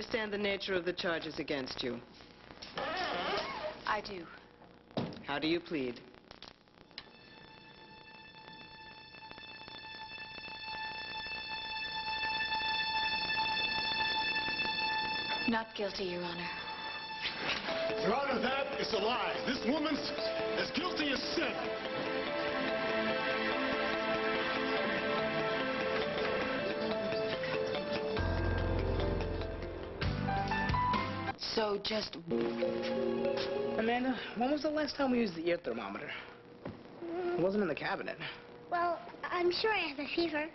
understand the nature of the charges against you? I do. How do you plead? Not guilty, Your Honor. Your Honor, that is a lie. This woman's as guilty as sin. So just... Amanda, when was the last time we used the ear thermometer? It wasn't in the cabinet. Well, I'm sure I have a fever.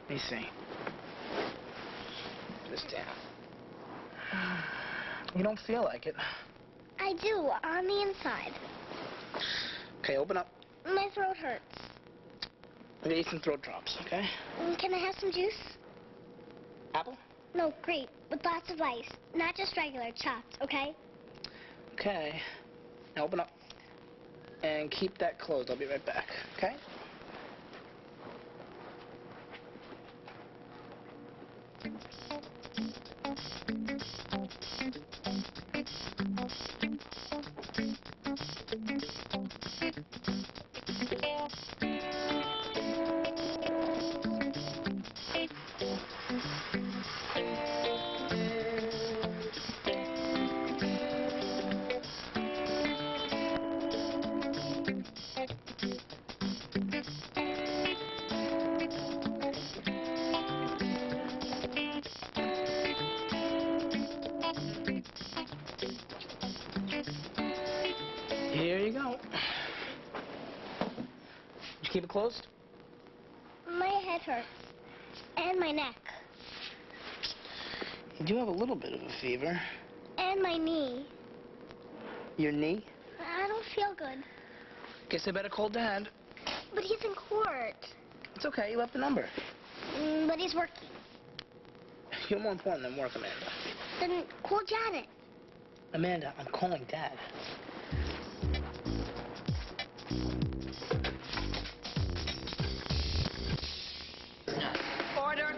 Let me see. This down. You don't feel like it. I do, on the inside. Okay, open up. My throat hurts. I'm gonna eat some throat drops, okay? Can I have some juice? Apple? No, grape, with lots of ice. Not just regular, chopped, okay? Okay. Now open up. And keep that closed. I'll be right back, okay? Here you go. Did you keep it closed? My head hurts. And my neck. You do have a little bit of a fever. And my knee. Your knee? I don't feel good. Guess I better call Dad. But he's in court. It's okay, you left the number. But he's working. You're more important than work, Amanda. Then call Janet. Amanda, I'm calling Dad. Order!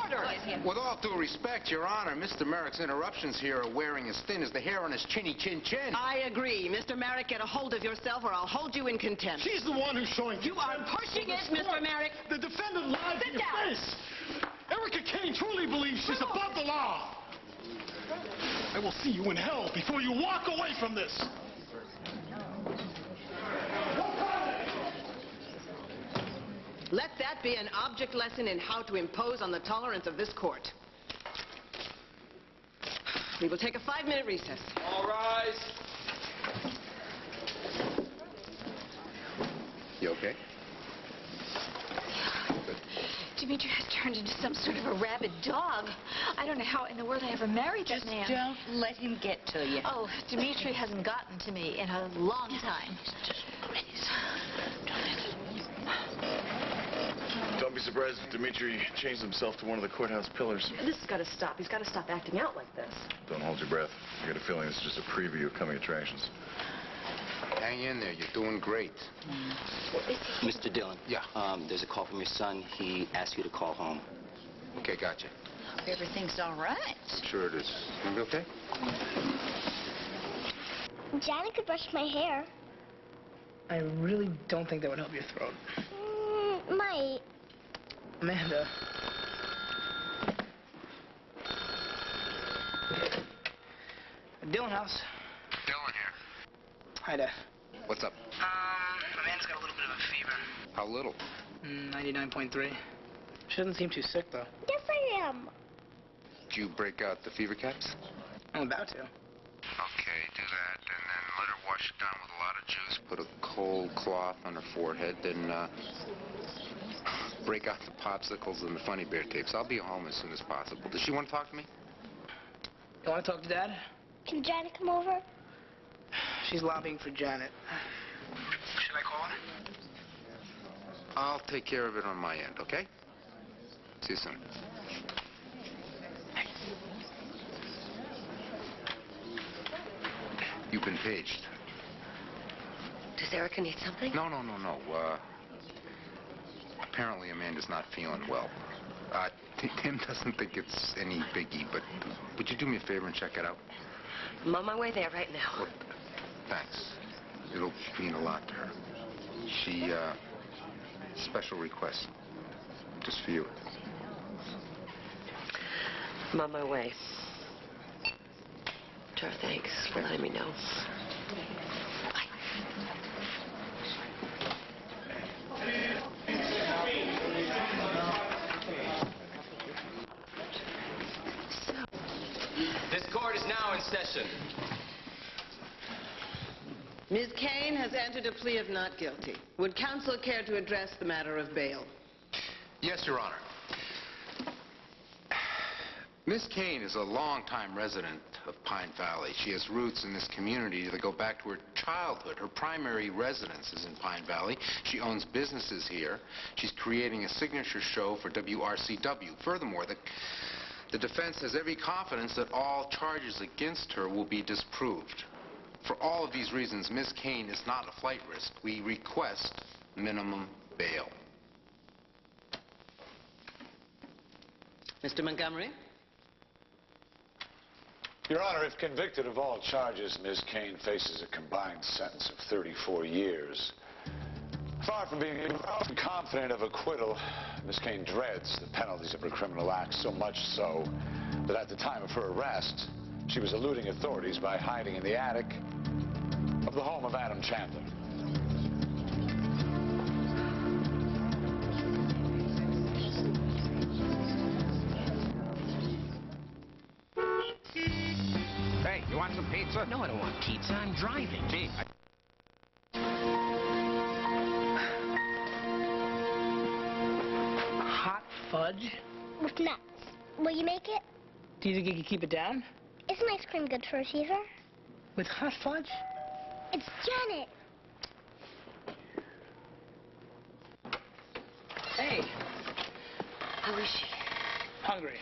Order! With all due respect, Your Honor, Mr. Merrick's interruptions here are wearing as thin as the hair on his chinny chin chin. I agree. Mr. Merrick, get a hold of yourself or I'll hold you in contempt. She's the one who's showing You are contempt pushing for it, this Mr. court. Merrick. The defendant lied to your face. Erica Kane truly believes she's above the law. I will see you in hell before you walk away from this. Let that be an object lesson in how to impose on the tolerance of this court. We will take a 5-minute recess. All rise. You okay? Dimitri has turned into some sort of a rabid dog. I don't know how in the world I ever married that man. Just don't let him get to you. Oh, Dimitri hasn't gotten to me in a long time. Just please. Don't be surprised if Dimitri changed himself to one of the courthouse pillars. This has got to stop. He's got to stop acting out like this. Don't hold your breath. I get a feeling this is just a preview of coming attractions. Hang in there. You're doing great. Mr. Dillon. Yeah. There's a call from your son. He asked you to call home. Okay, gotcha. Hope everything's all right. Sure it is. You gonna be okay? Janet could brush my hair. I really don't think that would help your throat. Might. Amanda. Dillon house. Dillon here. Hi, Dad. What's up? Amanda's got a little bit of a fever. How little? 99.3. She doesn't seem too sick, though. Yes, I am. Did you break out the fever caps? I'm about to. Okay, do that, and then let her wash it down with a lot of juice. Put a cold cloth on her forehead, then break out the popsicles and the funny bear tapes. I'll be home as soon as possible. Does she want to talk to me? You want to talk to Dad? Can Janet come over? She's lobbying for Janet. Should I call her? I'll take care of it on my end, okay? See you soon. You've been paged. Does Erica need something? No. Apparently Amanda's not feeling well. Tim doesn't think it's any biggie, but would you do me a favor and check it out? I'm on my way there right now. Well, thanks. It'll mean a lot to her. She, special request. Just for you. I'm on my way. Trevor, thanks for letting me know. This court is now in session. Ms. Kane has entered a plea of not guilty. Would counsel care to address the matter of bail? Yes, Your Honor. Miss Kane is a longtime resident of Pine Valley. She has roots in this community that go back to her childhood. Her primary residence is in Pine Valley. She owns businesses here. She's creating a signature show for WRCW. Furthermore, the defense has every confidence that all charges against her will be disproved. For all of these reasons, Miss Kane is not a flight risk. We request minimum bail. Mr. Montgomery? Your Honor, if convicted of all charges, Ms. Kane faces a combined sentence of 34 years. Far from being confident of acquittal, Ms. Kane dreads the penalties of her criminal acts, so much so that at the time of her arrest, she was eluding authorities by hiding in the attic of the home of Adam Chandler. Hey, you want some pizza? No, I don't want pizza. I'm driving. Gee, Hot fudge? With nuts. Will you make it? Do you think you can keep it down? Isn't ice cream good for a fever? With hot fudge? It's Janet. Hey, How is she? hungry.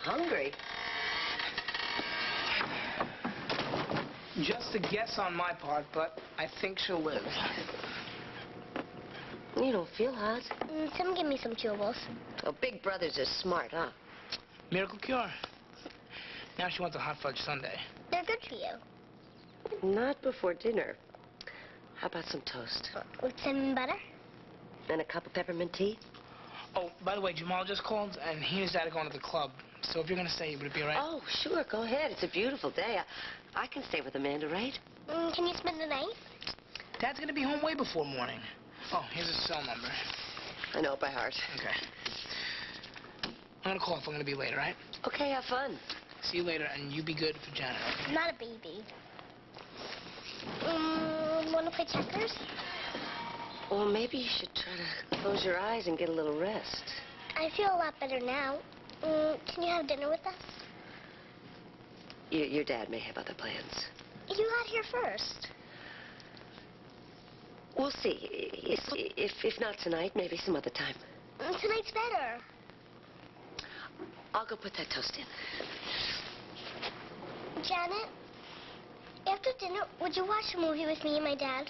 Hungry? Just a guess on my part, but I think she'll live. You don't feel hot. Tim, give me some chewables. Oh, big brothers are smart, huh? Miracle cure. Now she wants a hot fudge sundae. They're good for you. Not before dinner. How about some toast? With cinnamon butter? And a cup of peppermint tea? Oh, by the way, Jamal just called, and he and his dad are going to the club. So if you're going to stay, would it be all right? Oh, sure, go ahead. It's a beautiful day. I can stay with Amanda, right? Can you spend the night? Dad's going to be home way before morning. Oh, here's his cell number. I know it by heart. Okay. I'm going to call if I'm going to be late, all right? Okay, have fun. See you later, and you be good for Janet, okay? I'm not a baby. Want to play checkers? Well, maybe you should try to close your eyes and get a little rest. I feel a lot better now. Can you have dinner with us? Your dad may have other plans. You got here first. We'll see. If not tonight, maybe some other time. Tonight's better. I'll go put that toast in. Janet, after dinner, would you watch a movie with me and my dad?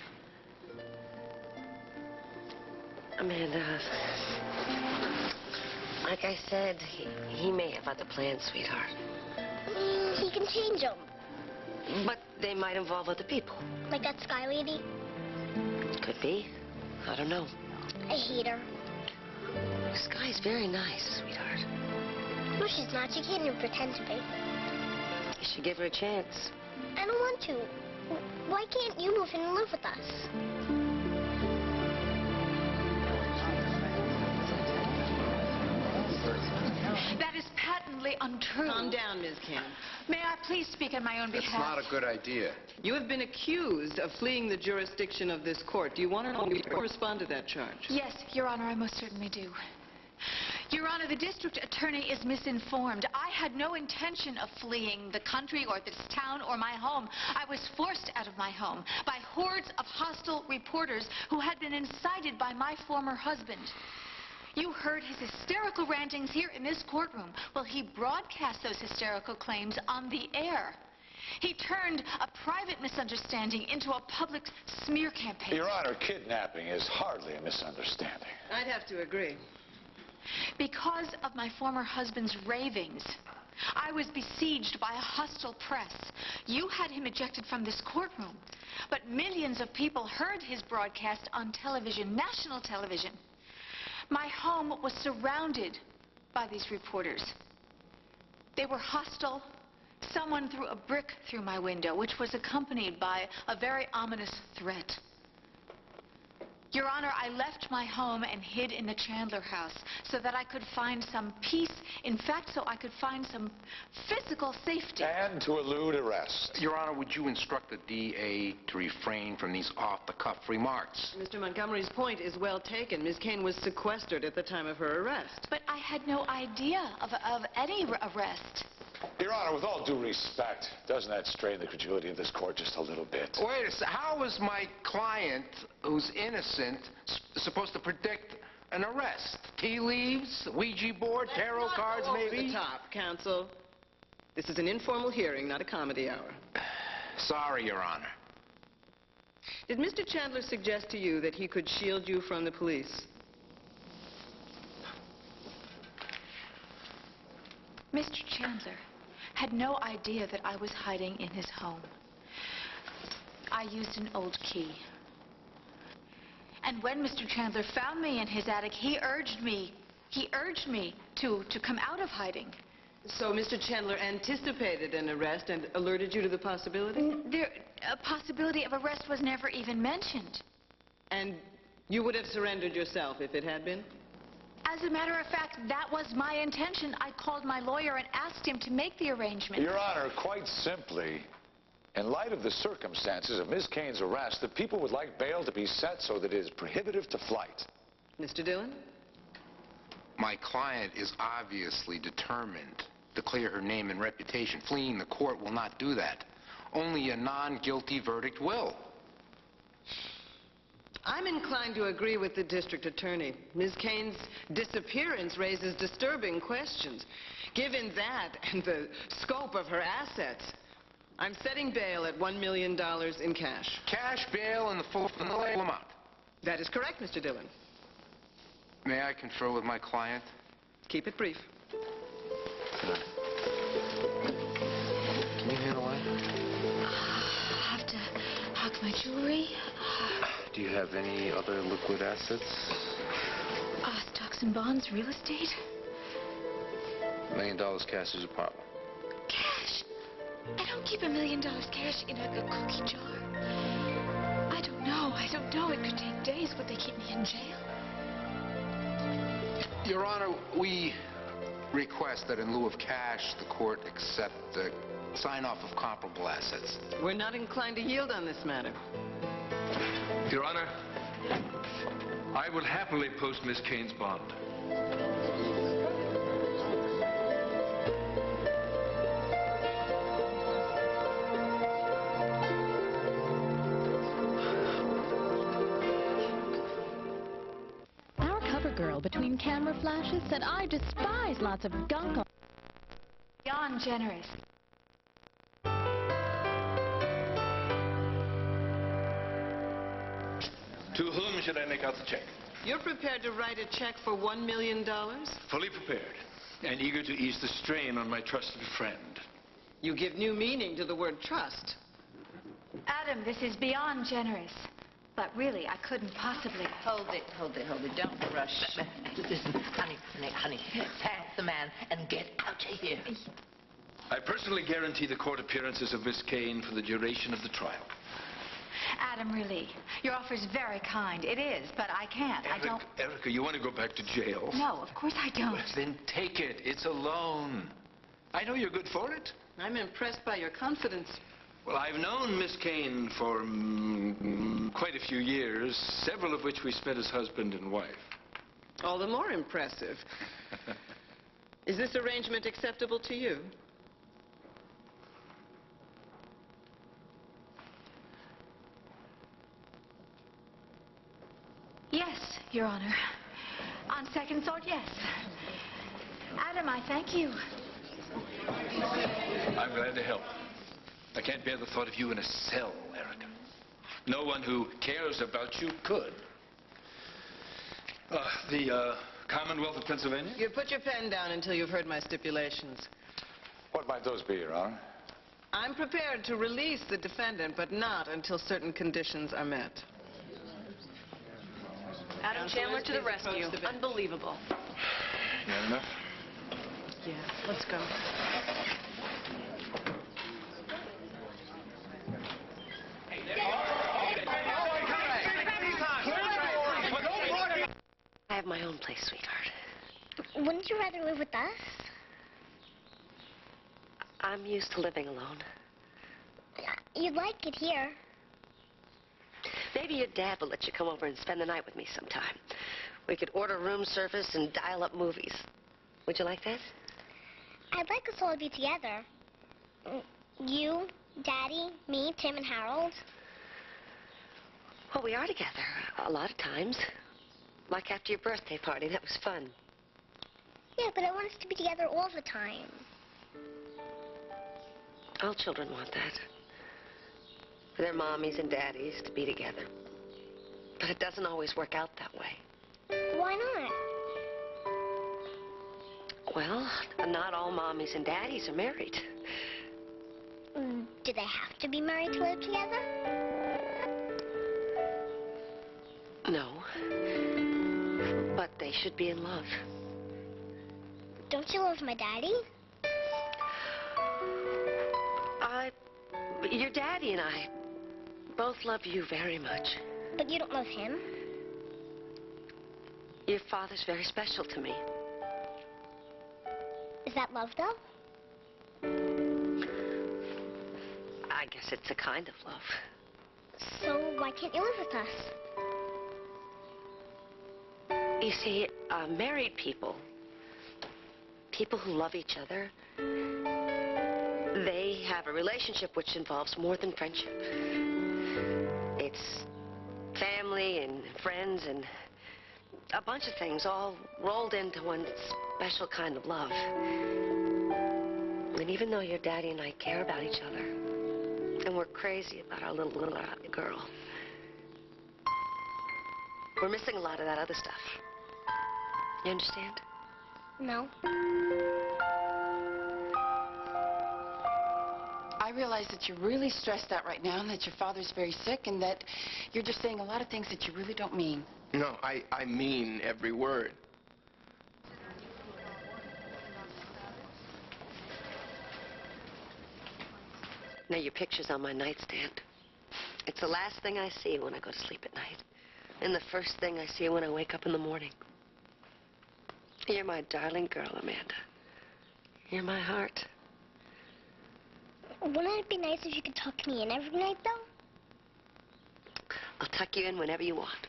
Amanda, like I said, he may have other plans, sweetheart. He can change them. But they might involve other people. Like that Sky lady? Could be. I don't know. I hate her. Sky's very nice, sweetheart. No, she's not. She can't even pretend to be. You should give her a chance. I don't want to. Why can't you move in and live with us? That is patently untrue. Calm down, Ms. Kane. May I please speak on my own behalf? It's not a good idea. You have been accused of fleeing the jurisdiction of this court. Do you want to respond to that charge? Yes, Your Honor, I most certainly do. Your Honor, the district attorney is misinformed. I had no intention of fleeing the country or this town or my home. I was forced out of my home by hordes of hostile reporters who had been incited by my former husband. You heard his hysterical rantings here in this courtroom. Well, he broadcast those hysterical claims on the air. He turned a private misunderstanding into a public smear campaign. Your Honor, kidnapping is hardly a misunderstanding. I'd have to agree. Because of my former husband's ravings, I was besieged by a hostile press. You had him ejected from this courtroom, but millions of people heard his broadcast on television, national television. My home was surrounded by these reporters. They were hostile. Someone threw a brick through my window, which was accompanied by a very ominous threat. Your Honor, I left my home and hid in the Chandler house so that I could find some peace. In fact, so I could find some physical safety. And to elude arrest. Your Honor, would you instruct the DA to refrain from these off-the-cuff remarks? Mr. Montgomery's point is well taken. Ms. Kane was sequestered at the time of her arrest. But I had no idea of any arrest. Your Honor, with all due respect, doesn't that strain the credulity of this court just a little bit? Wait a second. How is my client, who's innocent, supposed to predict an arrest? Tea leaves, Ouija board, tarot cards, Let's not go maybe? over the top, counsel. This is an informal hearing, not a comedy hour. Sorry, Your Honor. Did Mr. Chandler suggest to you that he could shield you from the police? Mr. Chandler had no idea that I was hiding in his home. I used an old key. And when Mr. Chandler found me in his attic, he urged me to come out of hiding. So Mr. Chandler anticipated an arrest and alerted you to the possibility? A possibility of arrest was never even mentioned. And you would have surrendered yourself if it had been? As a matter of fact, that was my intention. I called my lawyer and asked him to make the arrangement. Your Honor, quite simply, in light of the circumstances of Miss Kane's arrest, the people would like bail to be set so that it is prohibitive to flight. Mr. Dillon? My client is obviously determined to clear her name and reputation. Fleeing the court will not do that. Only a non-guilty verdict will. I'm inclined to agree with the district attorney. Ms. Kane's disappearance raises disturbing questions. Given that and the scope of her assets, I'm setting bail at $1 million in cash. Cash bail in the full amount. That is correct, Mr. Dillon. May I confer with my client? Keep it brief. Can you handle that? I have to pack my jewelry. Do you have any other liquid assets? Stocks and bonds, real estate. $1 million cash is a problem. Cash? I don't keep $1 million cash in a cookie jar. I don't know. It could take days. Would they keep me in jail? Your Honor, we request that in lieu of cash, the court accept the sign-off of comparable assets. We're not inclined to yield on this matter. Your Honor, I will happily post Miss Kane's bond. Our cover girl between camera flashes said I despise lots of gunk on... Beyond generous. To whom should I make out the check? You're prepared to write a check for $1 million? Fully prepared, and eager to ease the strain on my trusted friend. You give new meaning to the word trust. Adam, this is beyond generous. But really, I couldn't possibly... Hold it. Don't rush. Listen, honey. Thank the man and get out of here. I personally guarantee the court appearances of Miss Kane for the duration of the trial. Adam, really, your offer's very kind. It is, but I can't. I don't... Erica, you want to go back to jail? No, of course I don't. Well, then take it. It's a loan. I know you're good for it. I'm impressed by your confidence. Well, I've known Miss Kane for quite a few years, several of which we spent as husband and wife. All the more impressive. Is this arrangement acceptable to you? Yes, Your Honor. On second thought, yes. Adam, I thank you. I'm glad to help. I can't bear the thought of you in a cell, Erica. No one who cares about you could. The Commonwealth of Pennsylvania? You put your pen down until you've heard my stipulations. What might those be, Your Honor? I'm prepared to release the defendant, but not until certain conditions are met. Adam Chandler to the rescue. Unbelievable. Not enough? Yeah, let's go. I have my own place, sweetheart. Wouldn't you rather live with us? I'm used to living alone. You'd like it here. Maybe your dad will let you come over and spend the night with me sometime. We could order room service and dial up movies. Would you like that? I'd like us all to be together. You, Daddy, me, Tim, and Harold. Well, we are together a lot of times. Like after your birthday party. That was fun. Yeah, but I want us to be together all the time. All children want that. For their mommies and daddies to be together. But it doesn't always work out that way. Why not? Well, not all mommies and daddies are married. Do they have to be married to live together? No. But they should be in love. Don't you love my daddy? Your daddy and I both love you very much. But you don't love him? Your father's very special to me. Is that love, though? I guess it's a kind of love. So why can't you live with us? You see, married people who love each other, they have a relationship which involves more than friendship. It's family and friends and a bunch of things all rolled into one special kind of love. And even though your daddy and I care about each other, and we're crazy about our little girl, we're missing a lot of that other stuff. You understand? No. I realize that you're really stressed out right now and that your father's very sick and that you're just saying a lot of things that you really don't mean. No, I mean every word. Now, your picture's on my nightstand. It's the last thing I see when I go to sleep at night. And the first thing I see when I wake up in the morning. You're my darling girl, Amanda. You're my heart. Wouldn't it be nice if you could tuck me in every night, though? I'll tuck you in whenever you want.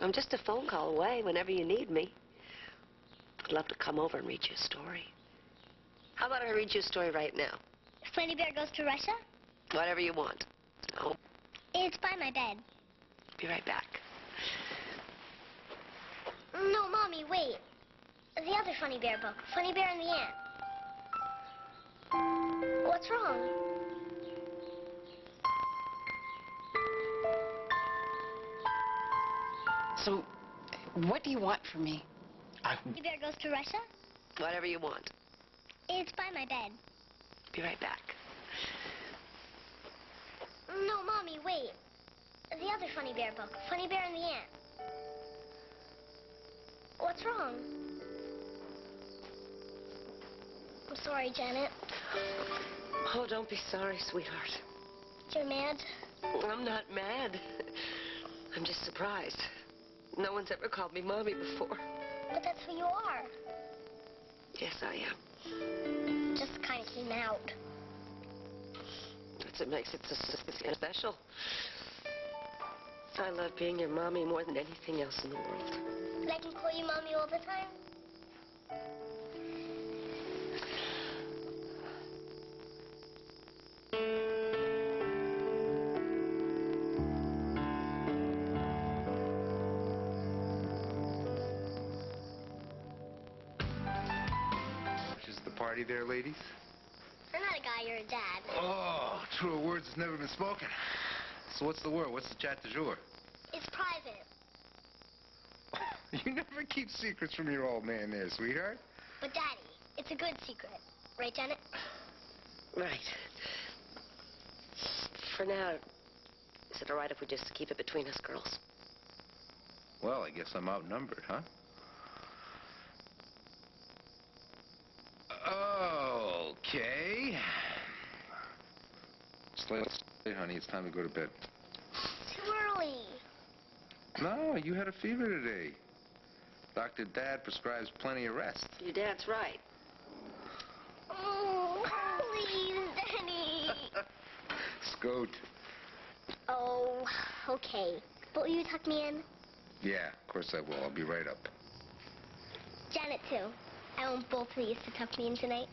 I'm just a phone call away whenever you need me. I'd love to come over and read you a story. How about I read you a story right now? Funny Bear Goes to Russia? Whatever you want. No. It's by my bed. Be right back. No, Mommy, wait. The other Funny Bear book, Funny Bear and the Ant. What's wrong? So, what do you want from me? Funny Bear Goes to Russia? Whatever you want. It's by my bed. Be right back. No, Mommy, wait. The other Funny Bear book, Funny Bear and the Ant. What's wrong? I'm sorry, Janet. Oh, don't be sorry, sweetheart. You're mad? I'm not mad. I'm just surprised. No one's ever called me Mommy before. But that's who you are. Yes, I am. Just kind of came out. That's what makes it so special. I love being your mommy more than anything else in the world. But I can call you Mommy all the time? Is the party there, ladies? I'm not a guy, you're a dad. Oh, truer words has never been spoken. So what's the word? What's the chat du jour? It's private. You never keep secrets from your old man there, sweetheart. But, Daddy, it's a good secret. Right, Janet? Right. For now, is it all right if we just keep it between us girls? Well, I guess I'm outnumbered, huh? Okay. Hey, honey, it's time to go to bed. Too early. No, you had a fever today. Dr. Dad prescribes plenty of rest. Your dad's right. Oh, please, Danny. Scoot. Oh, okay. But will you tuck me in? Yeah, of course I will. I'll be right up. Janet, too. I want both of you to tuck me in tonight.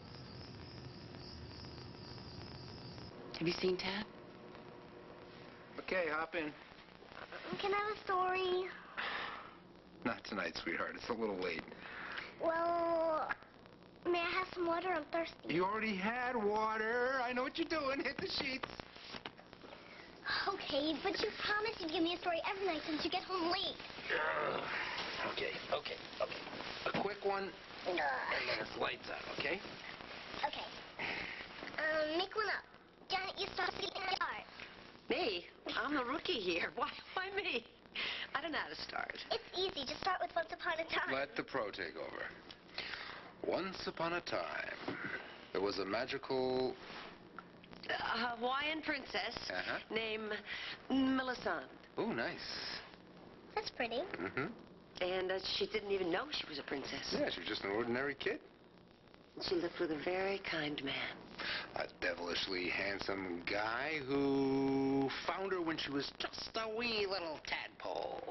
Have you seen Tad? Okay, hop in. Can I have a story? Not tonight, sweetheart. It's a little late. Well, may I have some water? I'm thirsty. You already had water. I know what you're doing. Hit the sheets. Okay, but you promised you'd give me a story every night since you get home late. Okay. A quick one, and then it's lights out, okay? Okay. Make one up. Janet, you start getting my heart. Me? I'm the rookie here. Why me? I don't know how to start. It's easy. Just start with Once Upon a Time. Let the pro take over. Once upon a time, there was a magical... A Hawaiian princess named Melisande. Oh, nice. That's pretty. Mm-hmm. And she didn't even know she was a princess. Yeah, she was just an ordinary kid. She lived with a very kind man. A devilishly handsome guy who found her when she was just a wee little tadpole.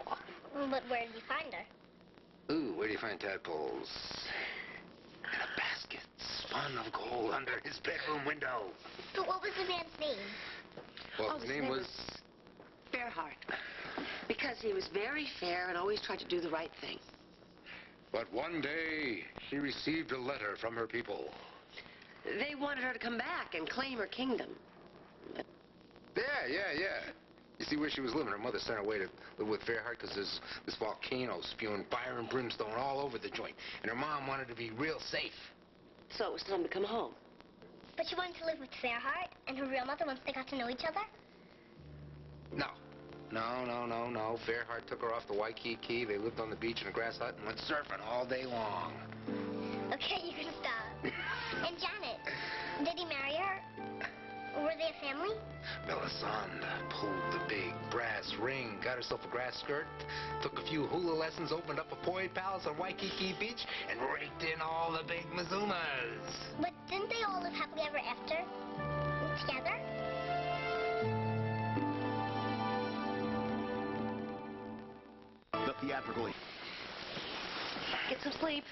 But where did you find her? Ooh, where do you find tadpoles? In a basket spun of gold under his bedroom window. But what was the man's name? Well, his name was... Fairheart. Because he was very fair and always tried to do the right thing. But one day, she received a letter from her people. They wanted her to come back and claim her kingdom. Yeah. You see, where she was living, her mother sent her away to live with Fairheart because there's this volcano spewing fire and brimstone all over the joint. And her mom wanted to be real safe. So it was time to come home. But she wanted to live with Fairheart and her real mother once they got to know each other? No. Fairheart took her off to Waikiki. They lived on the beach in a grass hut and went surfing all day long. Okay, you can stop. And Janet, did he marry her? Were they a family? Melisande pulled the big brass ring, got herself a grass skirt, took a few hula lessons, opened up a poi palace on Waikiki Beach, and raked in all the big mazumas. But didn't they all live happily ever after? Together? The theatrically. Get some sleep.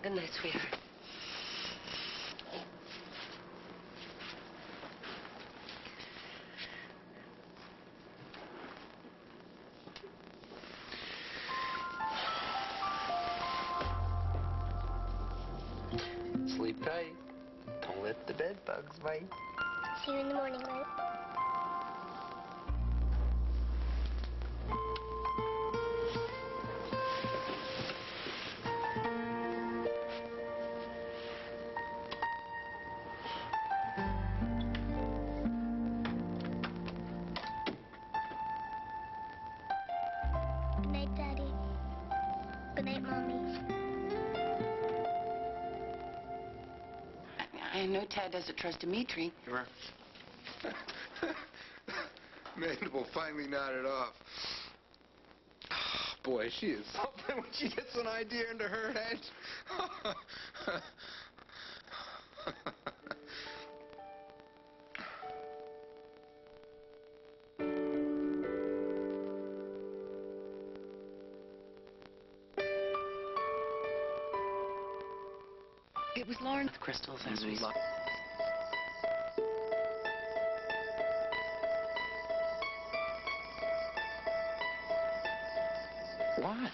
Good night, sweetheart. Sleep tight. Don't let the bed bugs bite. See you in the morning, right? Good night, Daddy. Good night, Mommy. I know Tad doesn't trust Dimitri. Mandible finally nodded off. Boy, she is something when she gets an idea into her head. It was Lauren with crystals as we spoke. What?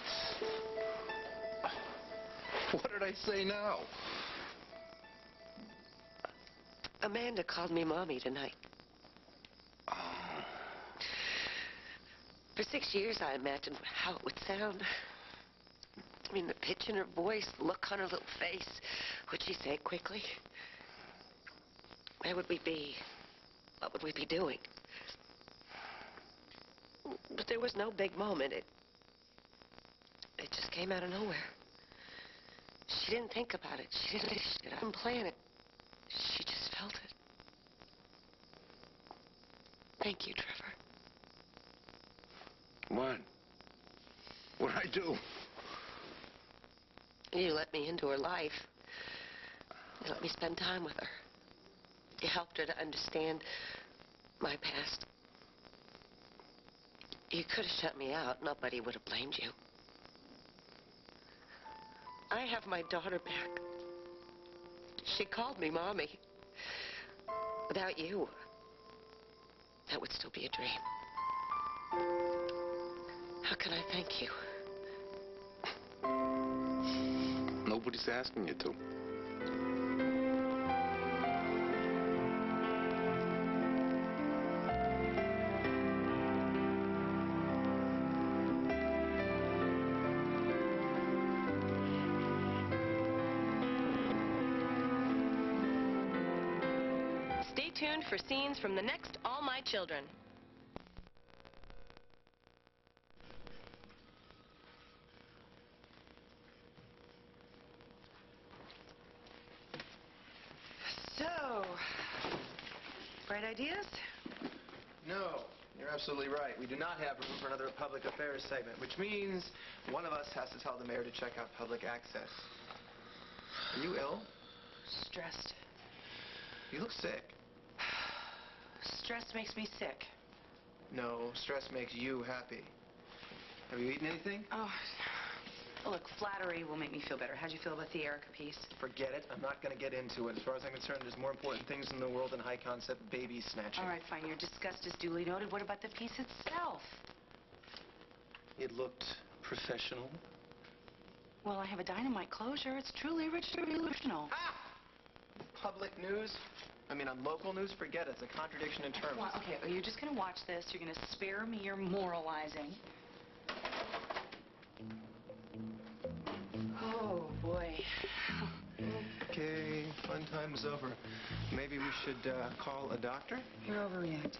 What did I say now? Amanda called me Mommy tonight. Oh. For 6 years, I imagined how it would sound. I mean, the pitch in her voice, the look on her little face. Would she say it quickly? Where would we be? What would we be doing? But there was no big moment. It just came out of nowhere. She didn't think about it. She didn't plan it. She just felt it. Thank you, Trevor. What? What'd I do? You let me into her life. You let me spend time with her. You helped her to understand my past. You could have shut me out. Nobody would have blamed you. I have my daughter back. She called me Mommy. Without you, that would still be a dream. How can I thank you? Nobody's asking you to. Stay tuned for scenes from the next All My Children. So, bright ideas? No, you're absolutely right. We do not have room for another public affairs segment, which means one of us has to tell the mayor to check out public access. Are you ill? Stressed. You look sick. Stress makes me sick. No, stress makes you happy. Have you eaten anything? Oh, look, flattery will make me feel better. How'd you feel about the Erica piece? Forget it. I'm not going to get into it. As far as I'm concerned, there's more important things in the world than high-concept baby snatching. All right, fine. Your disgust is duly noted. What about the piece itself? It looked professional. Well, I have a dynamite closure. It's truly original. Ah! Public news? I mean, on local news, forget it. It's a contradiction in terms. Well, okay, you're just going to watch this. You're going to spare me your moralizing. Oh, boy. Okay, fun time is over. Maybe we should call a doctor? You're overreacting.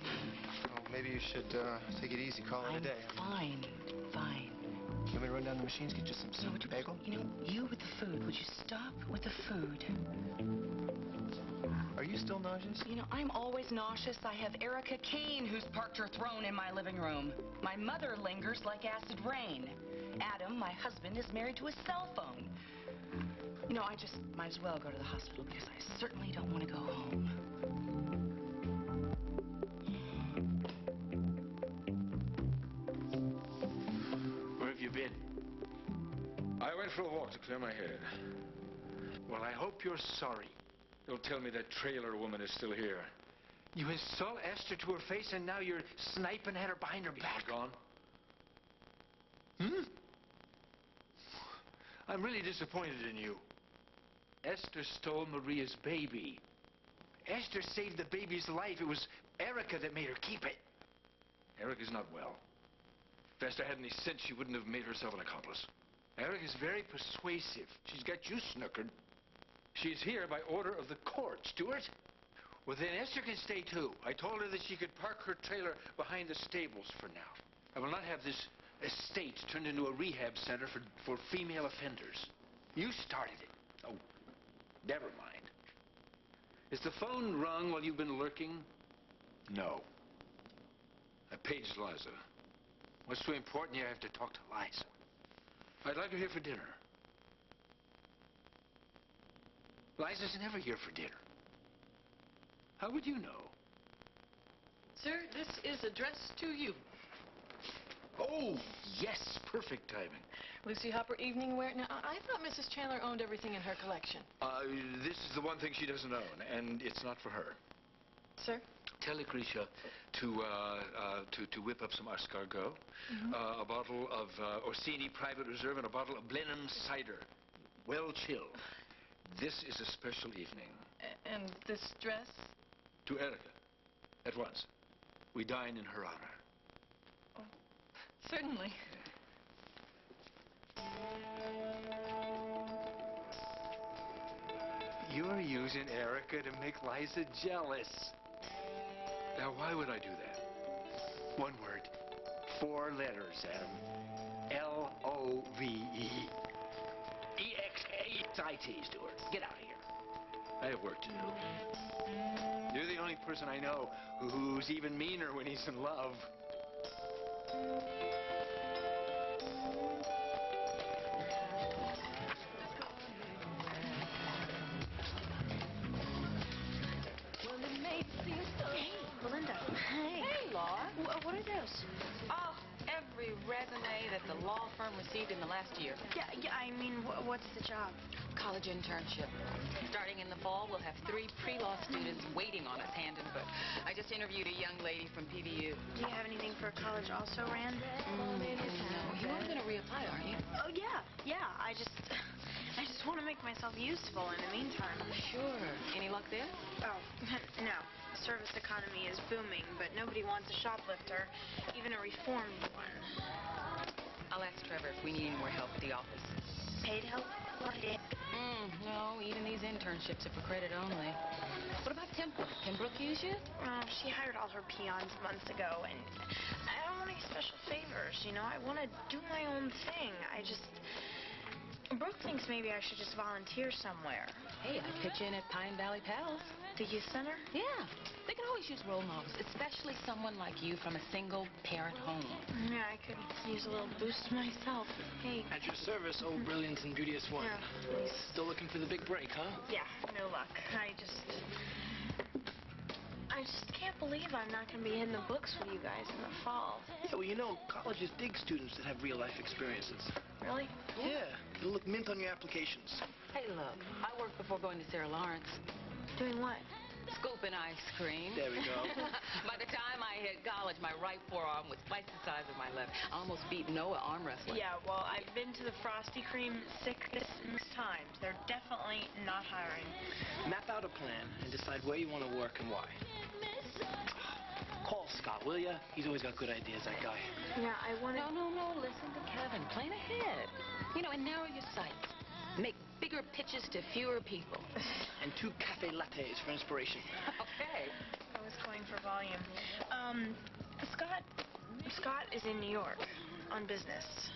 Oh, maybe you should take it easy, call it a day. Fine. You want me to run down the machines, get you some bagel? You know, you with the food. Would you stop with the food? Are you still nauseous? You know, I'm always nauseous. I have Erica Kane, who's parked her throne in my living room. My mother lingers like acid rain. Adam, my husband, is married to a cell phone. You know, I just might as well go to the hospital because I certainly don't want to go home. Where have you been? I went for a walk to clear my head. Well, I hope you're sorry. Don't tell me that trailer woman is still here. You insult Esther to her face, and now you're sniping at her behind her back. She's gone? I'm really disappointed in you. Esther stole Maria's baby. Esther saved the baby's life. It was Erica that made her keep it. Erica's not well. If Esther had any sense, she wouldn't have made herself an accomplice. Erica's very persuasive. She's got you snookered. She's here by order of the court, Stuart. Well, then Esther can stay, too. I told her that she could park her trailer behind the stables for now. I will not have this estate turned into a rehab center for female offenders. You started it. Oh, never mind. Is the phone rung while you've been lurking? No. I paged Liza. What's so important here? I have to talk to Liza. I'd like her here for dinner. Liza's never here for dinner. How would you know? Sir, this is addressed to you. Oh, yes, perfect timing. Lucy Hopper evening wear. Now, I thought Mrs. Chandler owned everything in her collection. This is the one thing she doesn't own, and it's not for her. Sir? Tell Lucretia to whip up some escargot, a bottle of Orsini Private Reserve, and a bottle of Blenheim cider. Well chilled. This is a special evening. And this dress? To Erica. At once. We dine in her honor. Oh. Certainly. You're using Erica to make Liza jealous. Now, why would I do that? One word. 4 letters, Adam. L-O-V-E. E-X-A-S-I-T, Stuart. Get out of here. I have work to do. You're the only person I know who's even meaner when he's in love. Hey, Belinda. Hey. Hey, Laura. What are those? Oh, every resume that the law firm received in the last year. Yeah, I mean, what's the job? College internship. Starting in the fall, we'll have 3 pre-law students waiting on us hand and foot. I just interviewed a young lady from PVU. Do you have anything for college also, Rand? No. You are going to reapply, aren't you? Oh, yeah. I just want to make myself useful in the meantime. Sure. Any luck there? Oh, no. Service economy is booming, but nobody wants a shoplifter, even a reformed one. I'll ask Trevor if we need any more help at the office. Paid help? No, even these internships are for credit only. What about Temple? Can Brooke use you? Oh, she hired all her peons months ago, and I don't want any special favors, you know? I want to do my own thing. Brooke thinks maybe I should just volunteer somewhere. Hey, I'd pitch in at Pine Valley Pals. The youth center? Yeah. They can always use role models, especially someone like you from a single-parent home. Yeah, I could use a little boost myself. Hey. At your service, old brilliant and beauteous one. Yeah, please. Still looking for the big break, huh? Yeah, no luck. I just can't believe I'm not going to be in the books with you guys in the fall. Yeah, well, you know, colleges dig students that have real-life experiences. Really? Yeah. It'll look mint on your applications. Hey, look, I worked before going to Sarah Lawrence. Doing what? Scooping ice cream. There we go. By the time I hit college, my right forearm was twice the size of my left. I almost beat Noah arm wrestling. Yeah, well, I've been to the Frosty Cream 6 times. They're definitely not hiring. Map out a plan and decide where you want to work and why. Call Scott, will ya? He's always got good ideas, that guy. Yeah, I want to... No. Listen to Kevin. Plan ahead. You know, and narrow your sights. Make bigger pitches to fewer people. And 2 cafe lattes for inspiration. Okay. I was going for volume. Scott is in New York on business.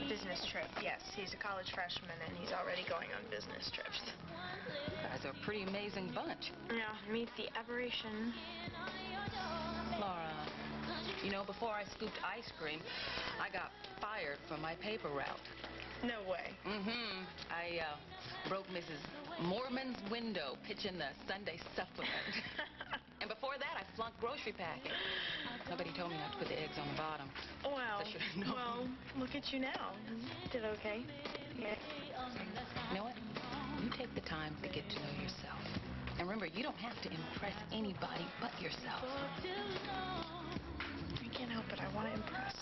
Business trip, yes. He's a college freshman, and he's already going on business trips. You guys are a pretty amazing bunch. Yeah, meet the aberration. Laura, you know, before I scooped ice cream, I got fired from my paper route. No way. Mm-hmm. I broke Mrs. Mormon's window pitching the Sunday supplement. And before that, I flunked grocery packing. Nobody told me not to put the eggs on the bottom. Well, I should have known. Well, look at you now. Did okay? Yeah. You know what? You take the time to get to know yourself. And remember, you don't have to impress anybody but yourself. I can't help it. I want to impress.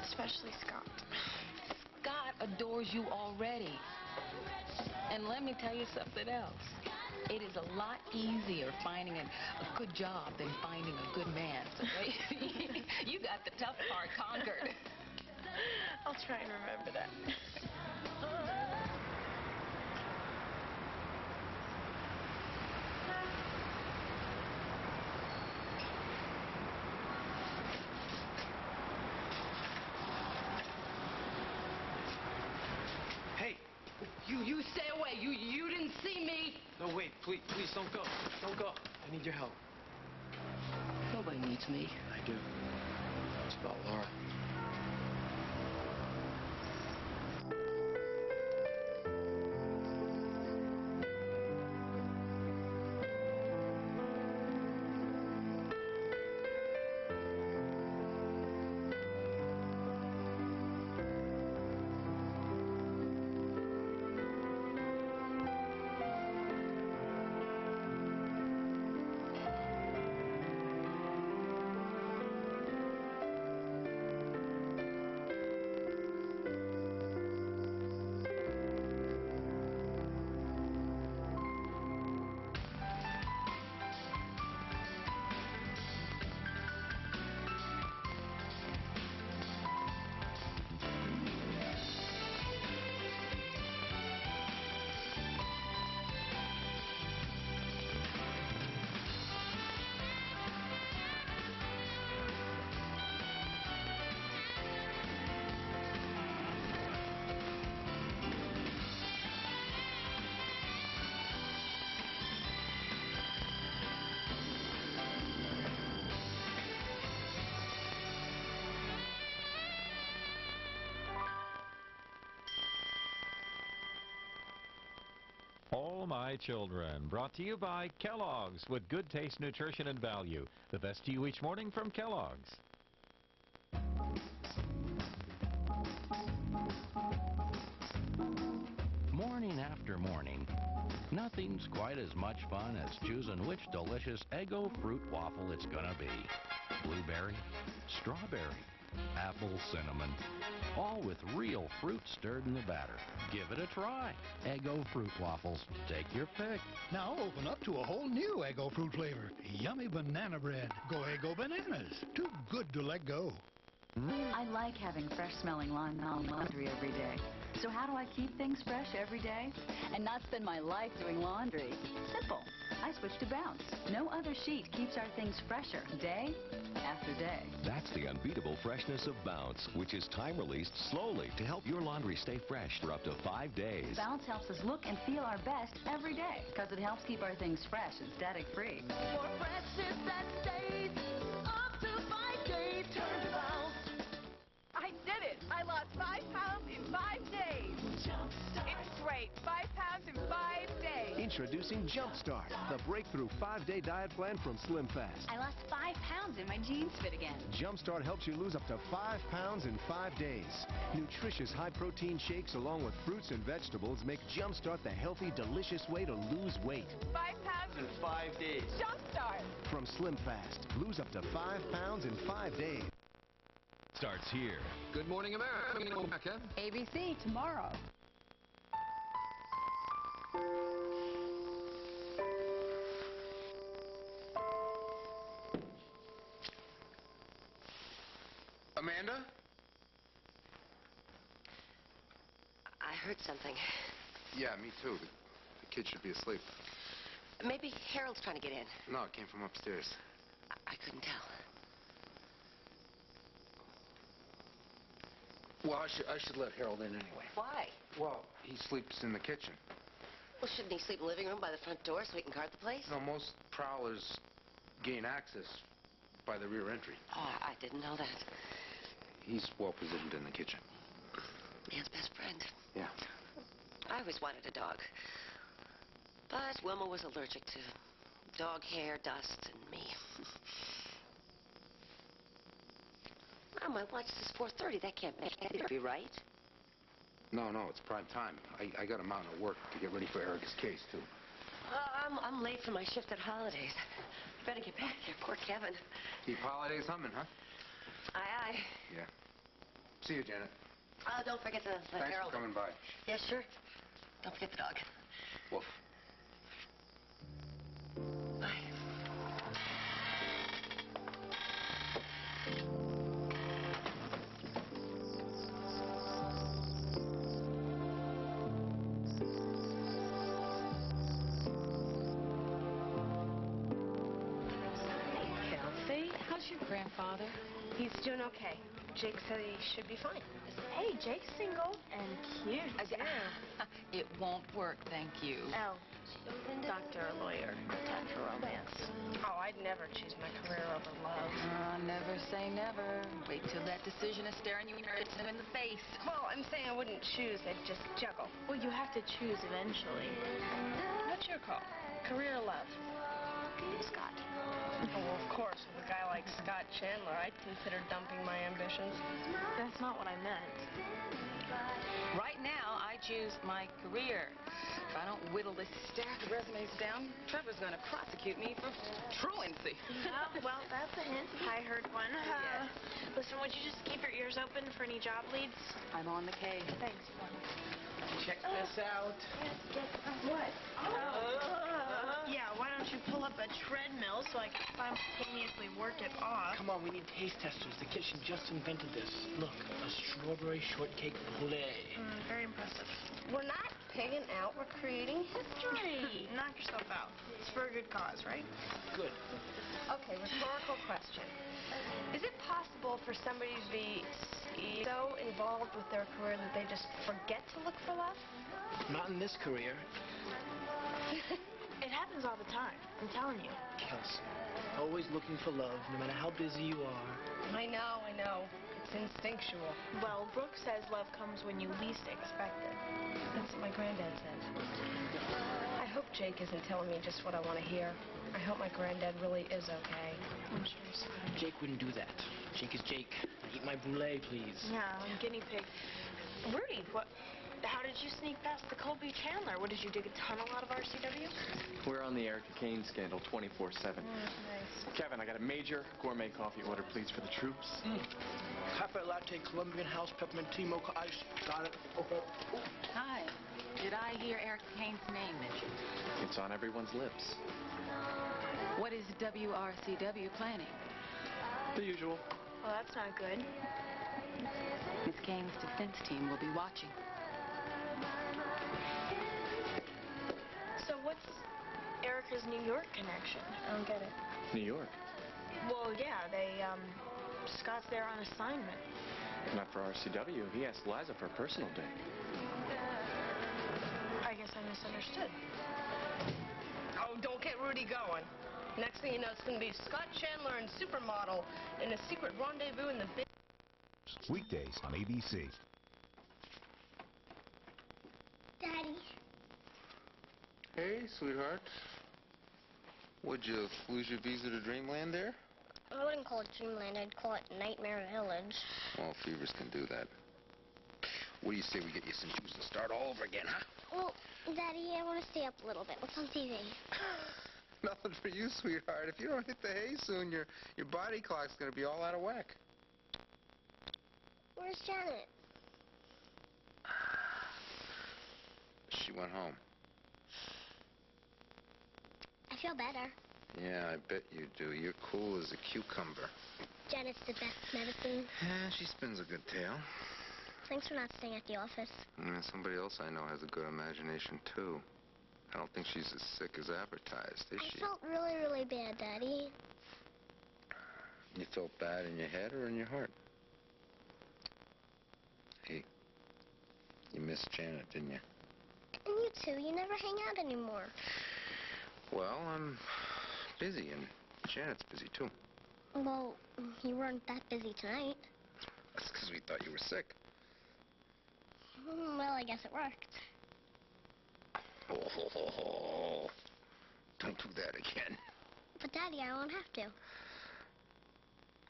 Especially Scott. Scott adores you already. And let me tell you something else. It is a lot easier finding a good job than finding a good man. So you got the tough part conquered. I'll try and remember that. Hey, You stay away. You didn't see me. no, wait, please, don't go. Don't go. I need your help. Nobody needs me. I do. It's about Laura. All My Children, brought to you by Kellogg's, with good taste, nutrition, and value. The best to you each morning from Kellogg's. Morning after morning, nothing's quite as much fun as choosing which delicious Eggo fruit waffle it's gonna be. Blueberry, strawberry, apple, cinnamon, all with real fruit stirred in the batter. Give it a try. Eggo fruit waffles. Take your pick. Now open up to a whole new Eggo fruit flavor. Yummy banana bread. Go Eggo bananas. Too good to let go. I like having fresh-smelling laundry every day. So how do I keep things fresh every day and not spend my life doing laundry? Simple. I switch to Bounce. No other sheet keeps our things fresher day after day. That's the unbeatable freshness of Bounce, which is time-released slowly to help your laundry stay fresh for up to 5 days. Bounce helps us look and feel our best every day because it helps keep our things fresh and static-free. For freshness that stays up to 5 days, turn to Bounce. I did it! I lost 5 pounds in 5 days. It's great. 5 pounds in 5 days. Introducing Jumpstart, the breakthrough 5-day diet plan from Slim Fast. I lost 5 pounds and my jeans fit again. Jumpstart helps you lose up to 5 pounds in 5 days. Nutritious high-protein shakes along with fruits and vegetables make Jumpstart the healthy, delicious way to lose weight. 5 pounds in 5 days. Jumpstart. From Slim Fast, lose up to 5 pounds in 5 days. Starts here. Good Morning America. ABC tomorrow. Amanda? I heard something. Yeah, me too. The kid should be asleep. Maybe Harold's trying to get in. No, it came from upstairs. I couldn't tell. Well, I should let Harold in anyway. Why? Well, he sleeps in the kitchen. Well, shouldn't he sleep in the living room by the front door so he can guard the place? No, most prowlers gain access by the rear entry. Oh, I didn't know that. He's well positioned in the kitchen. Man's best friend. Yeah. I always wanted a dog. But Wilma was allergic to dog hair, dust, and me. Oh, my watch says 4:30. That can't be right. No, it's prime time. I got a mountain of work to get ready for Erica's case, too. I'm late for my shift at Holidays. Better get back there. Poor Kevin. Keep holidays humming, huh? Aye. Yeah. See you, Janet. Don't forget the Thanks Harold. for coming by. Yeah, sure. Don't forget the dog. Woof. Bye. How's your grandfather? He's doing okay. Jake said he should be fine. Hey, Jake's single and cute. It won't work, thank you. Oh, doctor or lawyer, time for romance. Oh, I'd never choose my career over love. Never say never. Wait till that decision is staring you in the face. Well, I'm saying I wouldn't choose. I'd just juggle. Well, you have to choose eventually. What's your call? Career or love? Scott. Oh, well, of course. With a guy like Scott Chandler, I'd consider dumping my ambitions. That's not what I meant. Right now, I choose my career. If I don't whittle this stack of resumes down, Trevor's going to prosecute me for truancy. Well, that's a hint. I heard one. Listen, would you just keep your ears open for any job leads? I'm on the case. Thanks. Check this out. What? Yeah, why don't you pull up a treadmill so I can simultaneously work it off? Come on, we need taste testers. The kitchen just invented this. Look, a strawberry shortcake poulet. Very impressive. We're not pigging out. We're creating history. Knock yourself out. It's for a good cause, right? Good. Okay, rhetorical question. Is it possible for somebody to be so involved with their career that they just forget to look for love? Not in this career. It happens all the time. I'm telling you. Kelsey, always looking for love, no matter how busy you are. I know. It's instinctual. Well, Brooke says love comes when you least expect it. That's what my granddad said. Jake isn't telling me just what I want to hear. I hope my granddad really is okay. I'm sure he's fine. Jake wouldn't do that. Jake is Jake. Eat my brulee, please. Yeah, I'm guinea pig. Rudy, how did you sneak past the Colby Chandler? What, did you dig a tunnel out of RCW? We're on the Erica Kane scandal 24/7. Nice. Kevin, I got a major gourmet coffee order, please, for the troops. Cafe latte, Colombian house, peppermint tea, mocha ice. Got it. Okay. Hi. Did I hear Eric Kane's name mentioned? It's on everyone's lips. What is WRCW planning? The usual. Well, that's not good. Miss Kane's defense team will be watching. So what's Erica's New York connection? I don't get it. New York. Well, yeah, Scott's there on assignment. Not for RCW. He asked Liza for a personal day. I guess I misunderstood. Oh, don't get Rudy going. Next thing you know, it's going to be Scott Chandler and Supermodel in a secret rendezvous in the big... Weekdays on ABC. Daddy. Hey, sweetheart. Would you lose your visa to Dreamland there? I wouldn't call it Dreamland. I'd call it Nightmare Village. Well, Fevers can do that. What do you say we get you some shoes and start all over again, huh? Well, Daddy, I want to stay up a little bit. What's on TV? Nothing for you, sweetheart. If you don't hit the hay soon, your body clock's gonna be all out of whack. Where's Janet? She went home. I feel better. Yeah, I bet you do. You're cool as a cucumber. Janet's the best medicine. Yeah, she spins a good tale. Thanks for not staying at the office. Yeah, somebody else I know has a good imagination, too. I don't think she's as sick as advertised, is she? I felt really, really bad, Daddy. You felt bad in your head or in your heart? Hey, you missed Janet, didn't you? And you too. You never hang out anymore. Well, I'm busy, and Janet's busy, too. Well, you weren't that busy tonight. That's because we thought you were sick. Well, I guess it worked. Oh, don't do that again. But, Daddy, I won't have to.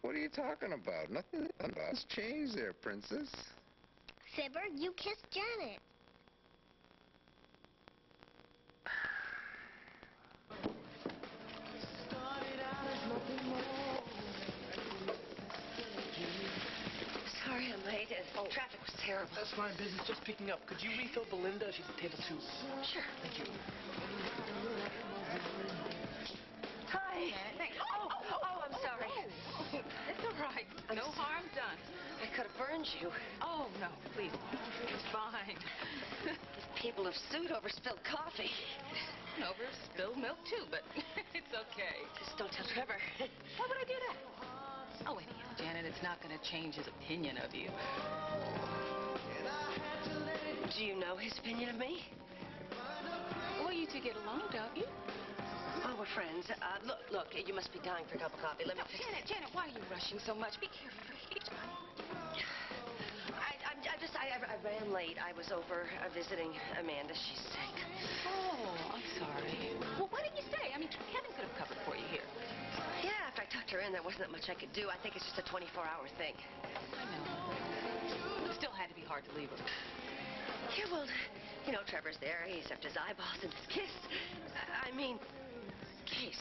What are you talking about? Nothing has changed there, Princess. Fibber, you kissed Janet. Sorry I'm late. Traffic was terrible. That's fine. Business just picking up. Could you refill Belinda? She's at table 2. Sure. Thank you. Hi. Thanks. Oh, I'm sorry. It's all right. No harm done. I could have burned you. Oh, no, please. It's fine. People have sued over spilled coffee. Over spilled milk, too, but it's okay. Just don't tell Trevor. Why would I do that? Oh, anyhow, Janet, it's not going to change his opinion of you. Do you know his opinion of me? Well, you two get along, don't you? Oh, we're friends. Look, you must be dying for a cup of coffee. Let me fix it. Janet, why are you rushing so much? Be careful. I ran late. I was over visiting Amanda. She's sick. Oh, I'm sorry. Well, why didn't you stay? I mean, Kevin could have covered for you here. Yeah, after I tucked her in, there wasn't that much I could do. I think it's just a 24-hour thing. I know. It still had to be hard to leave her. Yeah, well, you know, Trevor's there. He's up to his eyeballs in his kiss. I mean, Case.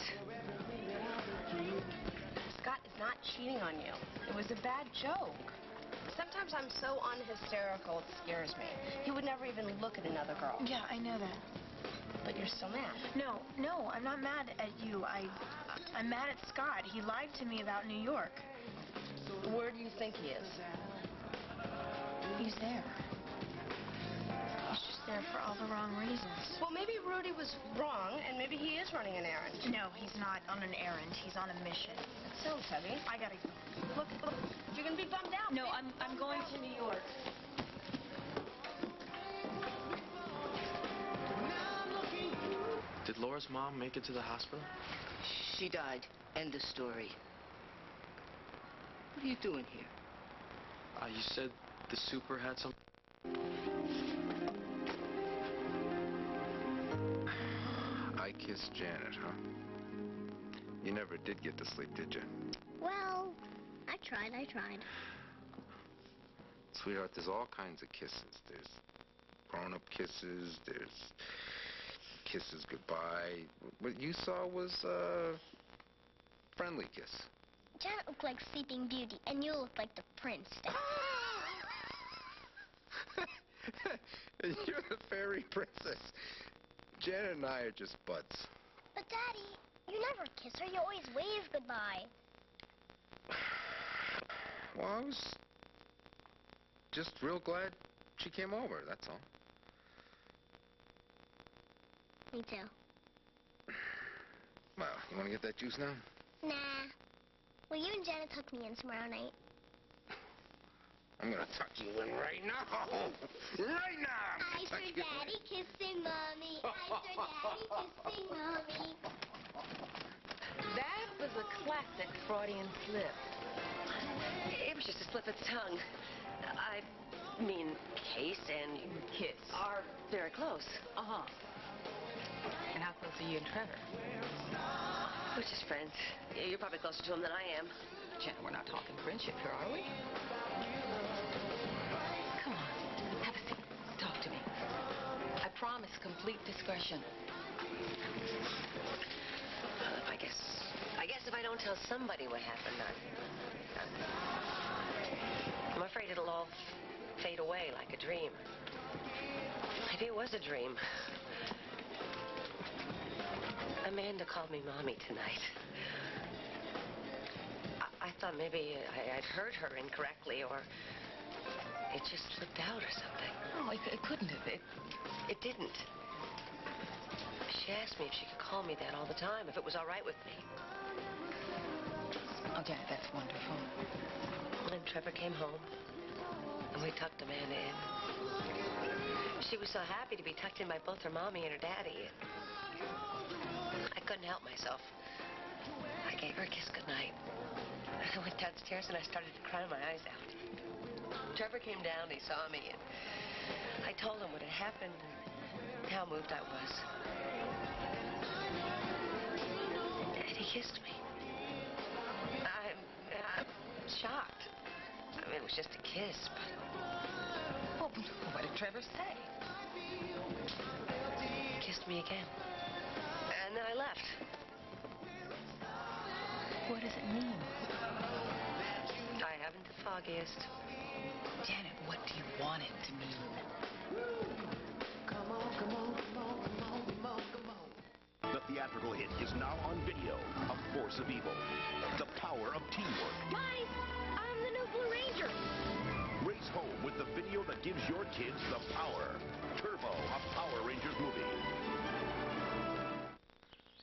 Scott is not cheating on you. It was a bad joke. Sometimes I'm so unhysterical, it scares me. He would never even look at another girl. Yeah, I know that. But you're still mad. No, I'm not mad at you. I'm mad at Scott. He lied to me about New York. Where do you think he is? He's there. He's just there for all the wrong reasons. Well, maybe Rudy was wrong, and maybe he is running an errand. No, he's not on an errand. He's on a mission. That sounds heavy. I gotta go. Look, you're gonna be bummed out. No, I'm going to New York. Did Laura's mom make it to the hospital? She died. End of story. What are you doing here? You said the super had some... Miss Janet, huh? You never did get to sleep, did you? Well, I tried. Sweetheart, there's all kinds of kisses. There's grown-up kisses. There's kisses goodbye. What you saw was a friendly kiss. Janet looked like Sleeping Beauty, and you looked like the prince. And you're the fairy princess. Janet and I are just buds. But, Daddy, you never kiss her. You always wave goodbye. Well, I was just real glad she came over, that's all. Me too. Well, you want to get that juice now? Nah. Will you and Janet tuck me in tomorrow night? I'm gonna tuck you in right now. Right now! I saw Daddy kissing Mommy. I saw Daddy kissing Mommy. That was a classic Freudian slip. It was just a slip of the tongue. I mean, Case and Kiss are very close. Uh-huh. And how close are you and Trevor? We're just friends. You're probably closer to him than I am. Janet, we're not talking friendship here, are we? Come on, have a seat. Talk to me. I promise complete discretion. I guess if I don't tell somebody what happened, I'm afraid it'll all fade away like a dream. Maybe it was a dream. Amanda called me Mommy tonight. I thought maybe I'd heard her incorrectly, or it just slipped out or something. No, it couldn't have. It didn't. She asked me if she could call me that all the time, if it was all right with me. Oh, Janet, that's wonderful. And then Trevor came home, and we tucked Amanda in. She was so happy to be tucked in by both her mommy and her daddy. I couldn't help myself. I gave her a kiss goodnight. I went downstairs and I started to cry my eyes out. Trevor came down, he saw me, and I told him what had happened and how moved I was. And he kissed me. I'm shocked. I mean, it was just a kiss, but... Well, what did Trevor say? He kissed me again. And then I left. What does it mean? I haven't the foggiest. Janet, what do you want it to mean? Come on, come on, come on, come on, come on, come on. The theatrical hit is now on video. A force of evil. The power of teamwork. Guys, I'm the new Blue Ranger. Race home with the video that gives your kids the power. Turbo, a Power Rangers movie.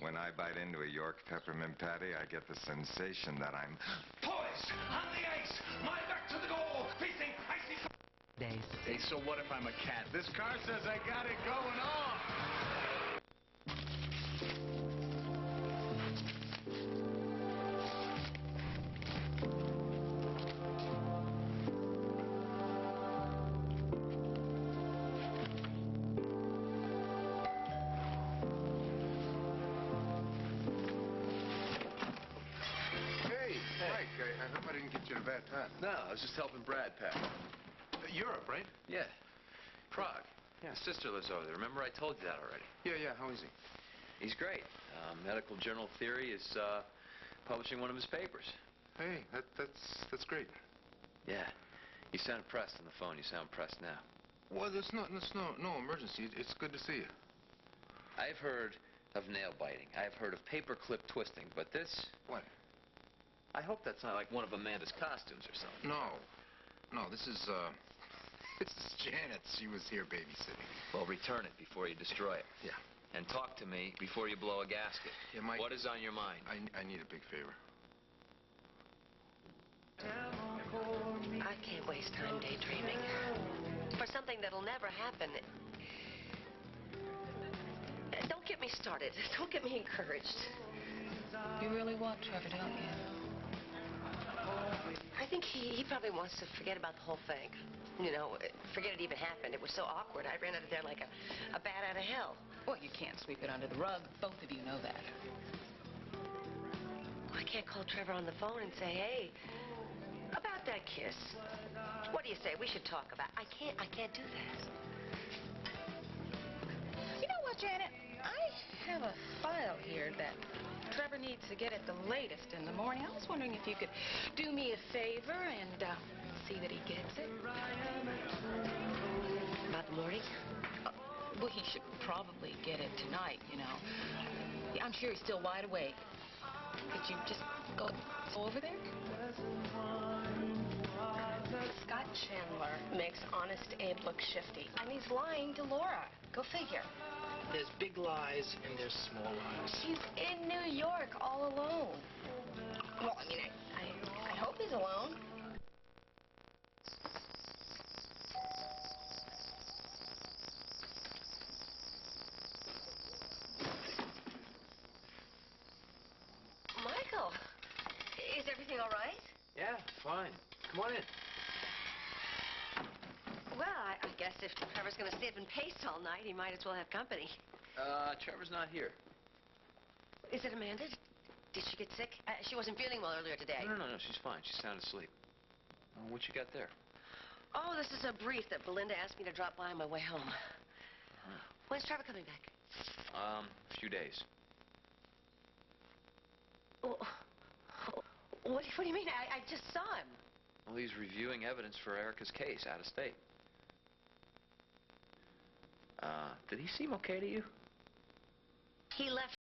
When I bite into a York peppermint patty, I get the sensation that I'm Poised on the ice, my back to the goal, facing icy days. Hey, so what if I'm a cat? This car says I got it going on. I hope I didn't get you at a bad time. No, I was just helping Brad pack. Europe, right? Yeah. Prague. Yeah. His sister lives over there. Remember I told you that already? Yeah. How is he? He's great. Medical Journal Theory is publishing one of his papers. Hey, that's great. Yeah. You sounded pressed on the phone. You sound pressed now. Well, there's no emergency. It's good to see you. I've heard of nail biting. I've heard of paperclip twisting, but this... What? I hope that's not like one of Amanda's costumes or something. No, this is Janet's. She was here babysitting. Well, return it before you destroy it. Yeah. And talk to me before you blow a gasket. Yeah, Mike. What is on your mind? I need a big favor. I can't waste time daydreaming. For something that'll never happen. Don't get me started. Don't get me encouraged. You really want Trevor, don't you? I think he probably wants to forget about the whole thing. You know, forget it even happened. It was so awkward. I ran out of there like a bat out of hell. Well, you can't sweep it under the rug. Both of you know that. I can't call Trevor on the phone and say, hey, about that kiss. What do you say? We should talk about it. I can't do that. You know what, Janet? I have a file here that Trevor needs to get at the latest in the morning. I was wondering if you could do me a favor and see that he gets it. About the morning? Well, he should probably get it tonight, you know. I'm sure he's still wide awake. Could you just go over there? Scott Chandler makes Honest Abe look shifty. And he's lying to Laura. Go figure. There's big lies and there's small lies. He's in New York all alone. Well, I mean, I hope he's alone. Michael, is everything all right? Yeah, fine. Come on in. Well, I guess if Trevor's going to stay up and pace all night, he might as well have company. Trevor's not here. Is it Amanda? Did she get sick? She wasn't feeling well earlier today. No, she's fine. She's sound asleep. What you got there? Oh, this is a brief that Belinda asked me to drop by on my way home. When's Trevor coming back? A few days. Oh, what do you mean? I just saw him. Well, he's reviewing evidence for Erica's case out of state. Did he seem okay to you? He left